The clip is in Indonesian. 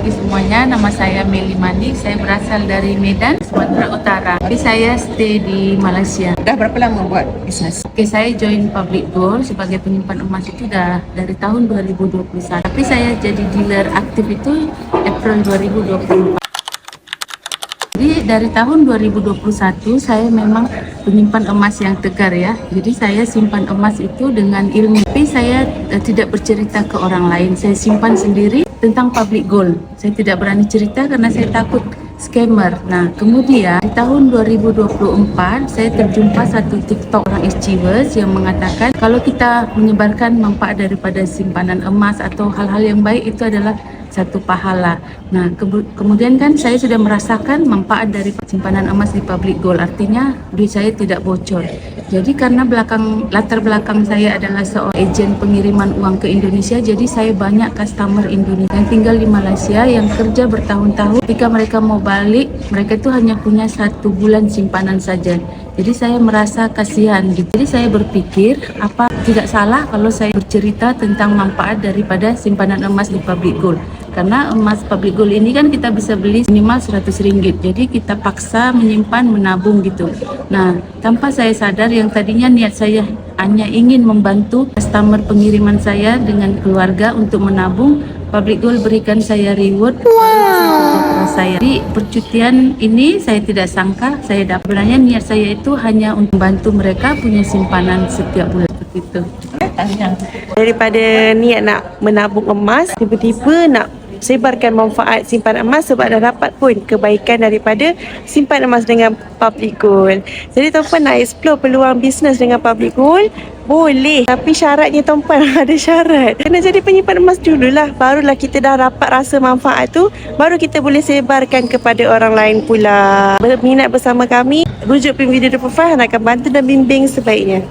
pagi semuanya, nama saya Meli Manik. Saya berasal dari Medan, Sumatera Utara. Tapi saya stay di Malaysia. Dah berapa lama buat bisnes? Oke, saya join Public Gold sebagai penyimpan emas itu dah dari tahun 2021. Tapi saya jadi dealer aktif itu April 2024. Jadi dari tahun 2021 saya memang penyimpan emas yang tegar ya. Jadi saya simpan emas itu dengan ilmu. Tapi saya tidak bercerita ke orang lain. Saya simpan sendiri tentang Public Gold. Saya tidak berani cerita karena saya takut scammer. Nah, kemudian di tahun 2024 saya terjumpa satu TikTok orang Achievers yang mengatakan kalau kita menyebarkan manfaat daripada simpanan emas atau hal-hal yang baik itu adalah satu pahala. Nah, kemudian kan saya sudah merasakan manfaat dari simpanan emas di Public Gold. Artinya duit saya tidak bocor. Jadi karena latar belakang saya adalah seorang agen pengiriman uang ke Indonesia, jadi saya banyak customer Indonesia yang tinggal di Malaysia yang kerja bertahun-tahun. Ketika mereka mau balik, mereka itu hanya punya 1 bulan simpanan saja. Jadi saya merasa kasihan. Jadi saya berpikir apa tidak salah kalau saya bercerita tentang manfaat daripada simpanan emas di Public Gold. Karena emas Public Gold ini kan kita bisa beli minimal RM100. Jadi kita paksa menyimpan, menabung gitu. Nah, tanpa saya sadar yang tadinya niat saya hanya ingin membantu customer pengiriman saya dengan keluarga untuk menabung, Public Gold berikan saya reward. Saya di percutian ini saya tidak sangka saya dapat. Sebenarnya niat saya itu hanya untuk membantu mereka punya simpanan setiap bulan seperti itu. Daripada niat nak menabung emas, tiba-tiba nak sebarkan manfaat simpan emas sebab dah dapat pun kebaikan daripada simpan emas dengan Public Gold. Jadi tuan-puan nak explore peluang bisnes dengan Public Gold, boleh. Tapi syaratnya tuan-puan ada syarat. Kena jadi penyimpan emas dululah. Barulah kita dah dapat rasa manfaat tu, baru kita boleh sebarkan kepada orang lain pula. Berminat bersama kami, rujuk pin video di profile akan bantu dan bimbing sebaiknya.